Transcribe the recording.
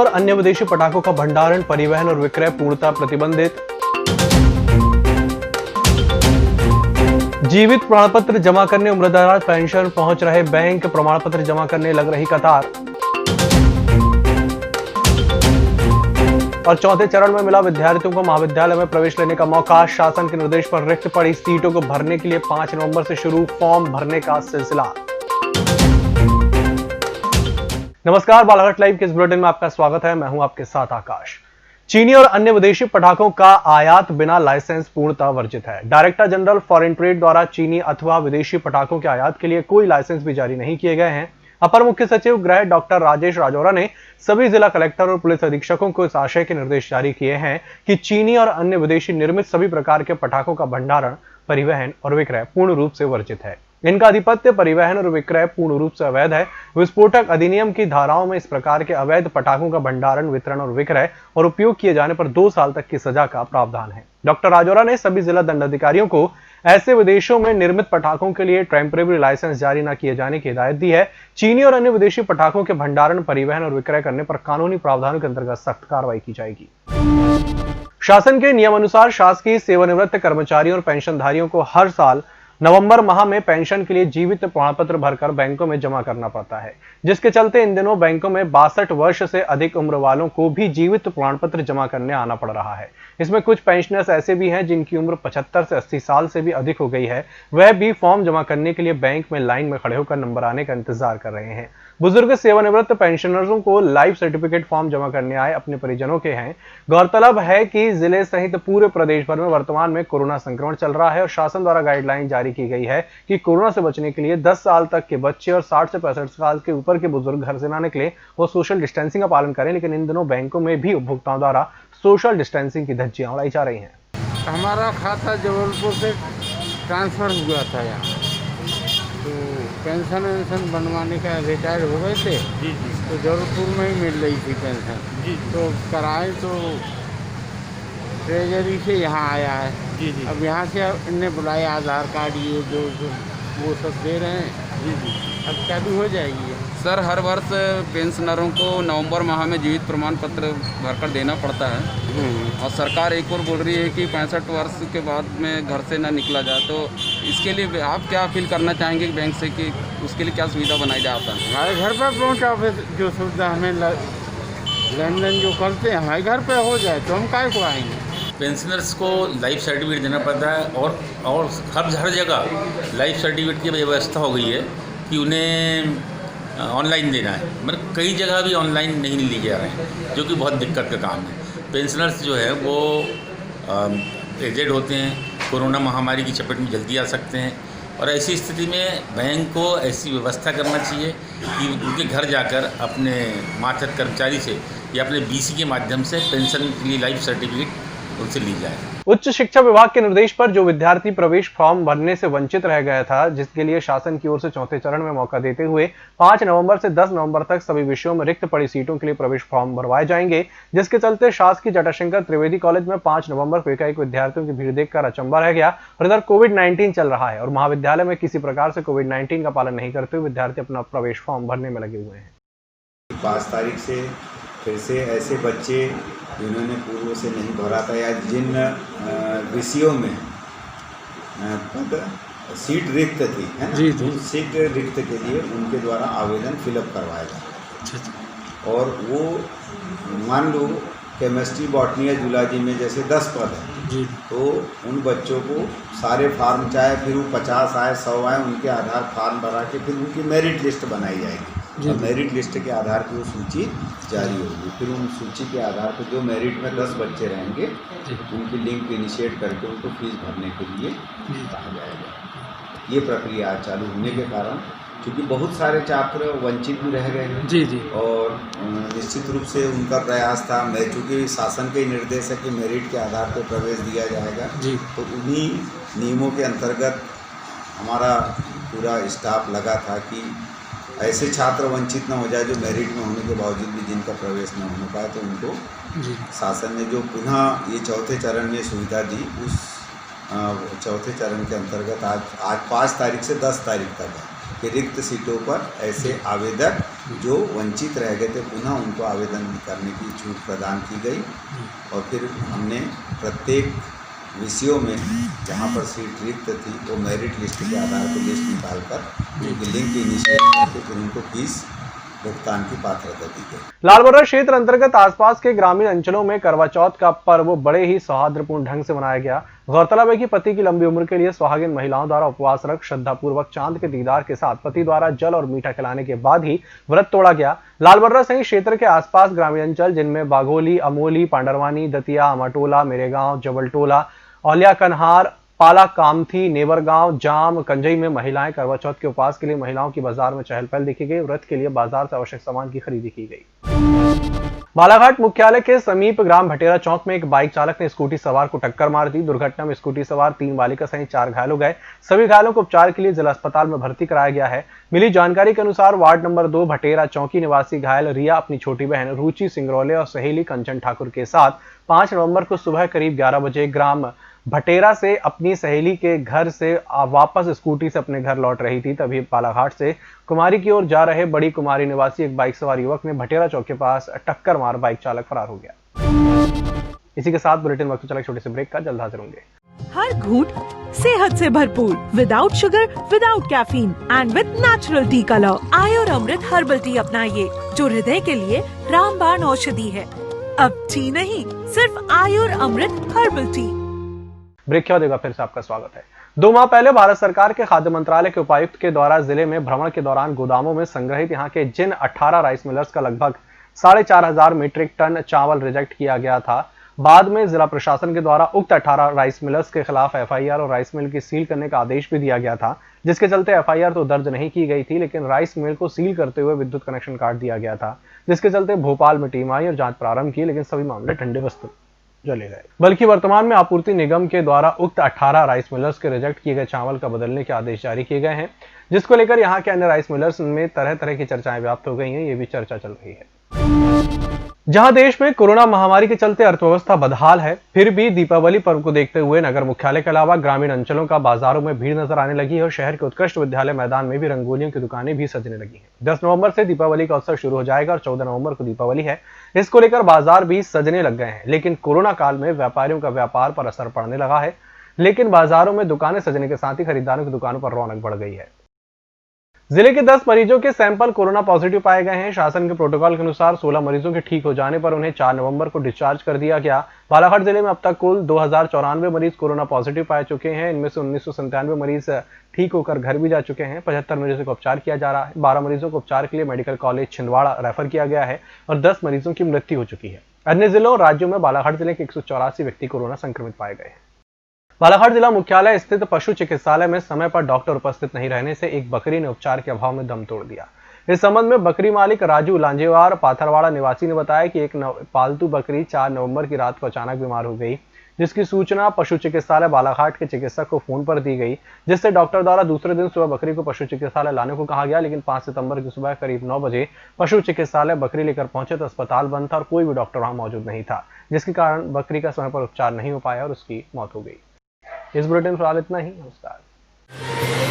और अन्य विदेशी पटाखों का भंडारण, परिवहन और विक्रय पूर्णतः प्रतिबंधित। जीवित प्रमाण पत्र जमा करने उम्रदराज पेंशन पहुंच रहे बैंक, प्रमाण पत्र जमा करने लग रही कतार। और चौथे चरण में मिला विद्यार्थियों को महाविद्यालय में प्रवेश लेने का मौका। शासन के निर्देश पर रिक्त पड़ी सीटों को भरने के लिए 5 नवंबर से शुरू फॉर्म भरने का सिलसिला। नमस्कार, बालाघाट लाइव के इस बुलेटिन में आपका स्वागत है। मैं हूं आपके साथ आकाश। चीनी और अन्य विदेशी पटाखों का आयात बिना लाइसेंस पूर्णतः वर्जित है। डायरेक्टर जनरल फॉरेन ट्रेड द्वारा चीनी अथवा विदेशी पटाखों के आयात के लिए कोई लाइसेंस भी जारी नहीं किए गए हैं। अपर मुख्य सचिव गृह डॉक्टर राजेश राजौरा ने सभी जिला कलेक्टर और पुलिस अधीक्षकों को इस आशय के निर्देश जारी किए हैं कि चीनी और अन्य विदेशी निर्मित सभी प्रकार के पटाखों का भंडारण, परिवहन और विक्रय पूर्ण रूप से वर्जित है। इनका अधिपत्य, परिवहन और विक्रय पूर्ण रूप से अवैध है। विस्फोटक अधिनियम की धाराओं में इस प्रकार के अवैध पटाखों का भंडारण, वितरण और विक्रय और उपयोग किए जाने पर 2 साल तक की सजा का प्रावधान है। डॉक्टर राजौरा ने सभी जिला दंडाधिकारियों को ऐसे विदेशों में निर्मित पटाखों के लिए टेम्परेरी लाइसेंस जारी न किए जाने की हिदायत दी है। चीनी और अन्य विदेशी पटाखों के भंडारण, परिवहन और विक्रय करने पर कानूनी प्रावधानों के अंतर्गत सख्त कार्रवाई की जाएगी। शासन के नियमानुसार शासकीय सेवानिवृत्त कर्मचारियों और पेंशनधारियों को हर साल नवंबर माह में पेंशन के लिए जीवित प्रमाण पत्र भरकर बैंकों में जमा करना पड़ता है, जिसके चलते इन दिनों बैंकों में 62 वर्ष से अधिक उम्र वालों को भी जीवित प्रमाण पत्र जमा करने आना पड़ रहा है। इसमें कुछ पेंशनर्स ऐसे भी हैं जिनकी उम्र 75 से 80 साल से भी अधिक हो गई है। वह भी फॉर्म जमा करने के लिए बैंक में लाइन में खड़े होकर नंबर आने का इंतजार कर रहे हैं। बुजुर्ग सेवानिवृत्त पेंशनर्सों को लाइफ सर्टिफिकेट फॉर्म जमा करने आए अपने परिजनों के हैं। गौरतलब है कि जिले सहित पूरे प्रदेश भर में वर्तमान में कोरोना संक्रमण चल रहा है और शासन द्वारा गाइडलाइन जारी की गई है कि कोरोना से बचने के लिए 10 साल तक के बच्चे और 60 से 65 साल के ऊपर के बुजुर्ग घर से ना निकले, वो सोशल डिस्टेंसिंग का पालन करें। लेकिन इन दिनों बैंकों में भी उपभोक्ताओं द्वारा सोशल डिस्टेंसिंग की धज्जियां उड़ाई जा रही हैं। हमारा खाता जबलपुर से ट्रांसफर हुआ था यहाँ, तो पेंशन वेंशन बनवाने का रिटायर हो गए थे जी, तो जबलपुर में ही मिल रही थी पेंशन जी, तो कराए तो ट्रेजरी से यहाँ आया है जी। अब यहाँ से इनने बुलाया आधार कार्ड ये जो वो सब दे रहे हैं जी। अब चालू हो जाएगी सर। हर वर्ष पेंशनरों को नवंबर माह में जीवित प्रमाण पत्र भरकर देना पड़ता है और सरकार एक और बोल रही है कि 65 वर्ष के बाद में घर से ना निकला जाए। तो इसके लिए आप क्या अपील करना चाहेंगे बैंक से कि उसके लिए क्या सुविधा बनाई जाता है? हमारे घर पर पहुँचा जो सुविधा हमें लेन देन जो करते हैं हमारे घर पर हो जाए तो हम काहे को आएंगे। पेंशनर्स को लाइफ सर्टिफिकेट देना पड़ता है और हर जगह लाइफ सर्टिफिकेट की व्यवस्था हो गई है कि उन्हें ऑनलाइन देना है। मतलब कई जगह भी ऑनलाइन नहीं लिए जा रहे हैं, जो कि बहुत दिक्कत का काम है। पेंशनर्स जो है वो एजेड होते हैं, कोरोना महामारी की चपेट में जल्दी आ सकते हैं और ऐसी स्थिति में बैंक को ऐसी व्यवस्था करना चाहिए कि उनके घर जाकर अपने मातहत कर्मचारी से या अपने बीसी के माध्यम से पेंशन के लिए लाइफ सर्टिफिकेट उनसे ली जाए। उच्च शिक्षा विभाग के निर्देश पर जो विद्यार्थी प्रवेश फॉर्म भरने से वंचित रह गया था, जिसके लिए शासन की ओर से चौथे चरण में मौका देते हुए 5 नवंबर से 10 नवंबर तक सभी विषयों में रिक्त पड़ी सीटों के लिए प्रवेश फॉर्म भरवाए जाएंगे, जिसके चलते शासकीय जटाशंकर त्रिवेदी कॉलेज में 5 नवंबर को एकाएक विद्यार्थियों की भीड़ देखकर अचंभा रह गया। और इधर कोविड-19 चल रहा है और महाविद्यालय में किसी प्रकार से कोविड-19 का पालन नहीं करते हुए विद्यार्थी अपना प्रवेश फॉर्म भरने में लगे हुए हैं। 5 तारीख से फिर से ऐसे बच्चे जिन्होंने पूर्व से नहीं भरा था या जिन विषयों में सीट रिक्त थी है ना, उन सीट रिक्त के लिए उनके द्वारा आवेदन फिलअप करवाया था। और वो मान लो केमिस्ट्री, बॉटनी या जूलॉजी में जैसे 10 पद हैं तो उन बच्चों को सारे फार्म, चाहे फिर वो 50 आए 100 आए, उनके आधार फार्म भरा के फिर उनकी मेरिट लिस्ट बनाई जाएगी और मेरिट लिस्ट के आधार पर वो सूची जारी होगी। फिर उन सूची के आधार पर जो मेरिट में 10 बच्चे रहेंगे उनकी लिंक इनिशिएट करके उनको फीस भरने के लिए कहा जाएगा। ये प्रक्रिया चालू होने के कारण क्योंकि बहुत सारे छात्र वंचित भी रह गए हैं और निश्चित रूप से उनका प्रयास था, मैं चूँकि शासन के निर्देश है कि मेरिट के आधार पर प्रवेश दिया जाएगा, तो उन्हीं नियमों के अंतर्गत हमारा पूरा स्टाफ लगा था कि ऐसे छात्र वंचित न हो जाए जो मेरिट में होने के बावजूद भी जिनका प्रवेश न हो पाए, तो उनको शासन ने जो पुनः ये चौथे चरण में सुविधा दी, उस चौथे चरण के अंतर्गत आज 5 तारीख से 10 तारीख तक है कि रिक्त सीटों पर ऐसे आवेदक जो वंचित रह गए थे पुनः उनको आवेदन करने की छूट प्रदान की गई। और फिर हमने प्रत्येक विषयों में जहाँ पर सीट रिक्त थी वो मेरिट लिस्ट के आधार पर लिस्ट निकालकर उनकी लिंक इनिशिएट करके फिर उनको फीस भुगतान की पात्रता दी गई। लालबर्रा क्षेत्र अंतर्गत आसपास के ग्रामीण अंचलों में करवा चौथ का पर्व बड़े ही सौहार्दपूर्ण ढंग से मनाया गया। गौरतलब है कि पति की लंबी उम्र के लिए सुहागिन महिलाओं द्वारा उपवास रख श्रद्धापूर्वक चांद के दीदार के साथ पति द्वारा जल और मीठा खिलाने के बाद ही व्रत तोड़ा गया। लालबर्रा सहित क्षेत्र के आसपास ग्रामीण अंचल जिनमें बाघोली, अमोली, पांडरवानी, दतिया, अमाटोला, मेरेगांव, जबलटोला, औलिया कन्हार, पाला कामथी, नेवरगांव, जाम, कंजई में महिलाएं करवा चौथ के उपवास के लिए महिलाओं की बाजार में चहल पहल देखी गई। व्रत के लिए बाजार से आवश्यक सामान की खरीदी की गई। बालाघाट मुख्यालय के समीप ग्राम भटेरा चौक में एक बाइक चालक ने स्कूटी सवार को टक्कर मार दी। दुर्घटना में स्कूटी सवार 3 बालिका सहित 4 घायल हो गए। सभी घायलों को उपचार के लिए जिला अस्पताल में भर्ती कराया गया है। मिली जानकारी के अनुसार वार्ड नंबर 2 भटेरा चौकी निवासी घायल रिया अपनी छोटी बहन रुचि सिंगरौले और सहेली कंचन ठाकुर के साथ 5 नवंबर को सुबह करीब 11 बजे ग्राम भटेरा से अपनी सहेली के घर से वापस स्कूटी से अपने घर लौट रही थी। तभी बालाघाट से कुमारी की ओर जा रहे बड़ी कुमारी निवासी एक बाइक सवार युवक ने भटेरा चौक के पास टक्कर मार बाइक चालक फरार हो गया। इसी के साथ बुलेटिन वक्त चला छोटे से ब्रेक का, जल्द हाजिर होंगे। हर घूंट सेहत से भरपूर, without sugar, without caffeine and with natural tea colour. Ayur Amrit herbal tea अपनाइए जो हृदय के लिए रामबाण औषधि है। अब टी नहीं, सिर्फ आयुर अमृत हर्बल टी। ब्रेक के बाद एक बार फिर से आपका स्वागत है। 2 माह पहले भारत सरकार के खाद्य मंत्रालय के उपायुक्त के द्वारा जिले में भ्रमण के दौरान गोदामों में संग्रहित यहां के जिन 18 राइस मिलर्स का लगभग 4,500 मीट्रिक टन चावल रिजेक्ट किया गया था। बाद में जिला प्रशासन के द्वारा उक्त 18 राइस मिलर्स के खिलाफ एफआईआर और राइस मिल की सील करने का आदेश भी दिया गया था, जिसके चलते एफआईआर तो दर्ज नहीं की गई थी, लेकिन राइस मिल को सील करते हुए विद्युत कनेक्शन काट दिया गया था, जिसके चलते भोपाल में टीम आई और जांच प्रारंभ की, लेकिन सभी मामले ठंडे वस्तु चले गए। बल्कि वर्तमान में आपूर्ति निगम के द्वारा उक्त 18 राइस मिलर्स के रिजेक्ट किए गए चावल का बदलने के आदेश जारी किए गए हैं, जिसको लेकर यहां के अन्य राइस मिलर्स में तरह तरह की चर्चाएं व्याप्त हो गई हैं। ये भी चर्चा चल रही है। जहां देश में कोरोना महामारी के चलते अर्थव्यवस्था बदहाल है, फिर भी दीपावली पर्व को देखते हुए नगर मुख्यालय के अलावा ग्रामीण अंचलों का बाजारों में भीड़ नजर आने लगी है और शहर के उत्कृष्ट विद्यालय मैदान में भी रंगोलियों की दुकानें भी सजने लगी हैं। 10 नवंबर से दीपावली का उत्सव शुरू हो जाएगा और 14 नवंबर को दीपावली है। इसको लेकर बाजार भी सजने लग गए हैं, लेकिन कोरोना काल में व्यापारियों का व्यापार पर असर पड़ने लगा है। लेकिन बाजारों में दुकानें सजने के साथ ही खरीदारों की दुकानों पर रौनक बढ़ गई है। जिले के 10 मरीजों के सैंपल कोरोना पॉजिटिव पाए गए हैं। शासन के प्रोटोकॉल के अनुसार 16 मरीजों के ठीक हो जाने पर उन्हें 4 नवंबर को डिस्चार्ज कर दिया गया। बालाघाट जिले में अब तक कुल 2094 मरीज कोरोना पॉजिटिव पाए चुके हैं। इनमें से 1997 मरीज ठीक होकर घर भी जा चुके हैं। 75 मरीजों को उपचार किया जा रहा है। 12 मरीजों को उपचार के लिए मेडिकल कॉलेज छिंदवाड़ा रेफर किया गया है और 10 मरीजों की मृत्यु हो चुकी है। अन्य जिलों और राज्यों में बालाघाट जिले के 184 व्यक्ति कोरोना संक्रमित पाए गए हैं। बालाघाट जिला मुख्यालय स्थित पशु चिकित्सालय में समय पर डॉक्टर उपस्थित नहीं रहने से एक बकरी ने उपचार के अभाव में दम तोड़ दिया। इस संबंध में बकरी मालिक राजू लांजेवार पाथरवाड़ा निवासी ने बताया कि एक पालतू बकरी 4 नवंबर की रात को अचानक बीमार हो गई, जिसकी सूचना पशु चिकित्सालय बालाघाट के चिकित्सक को फोन पर दी गई, जिससे डॉक्टर द्वारा दूसरे दिन सुबह बकरी को पशु चिकित्सालय लाने को कहा गया। लेकिन 5 सितंबर की सुबह करीब 9 बजे पशु चिकित्सालय बकरी लेकर पहुंचे तो अस्पताल बंद था और कोई भी डॉक्टर वहां मौजूद नहीं था, जिसके कारण बकरी का समय पर उपचार नहीं हो पाया और उसकी मौत हो गई। इस बुलेटिन फिलहाल इतना ही। नमस्कार।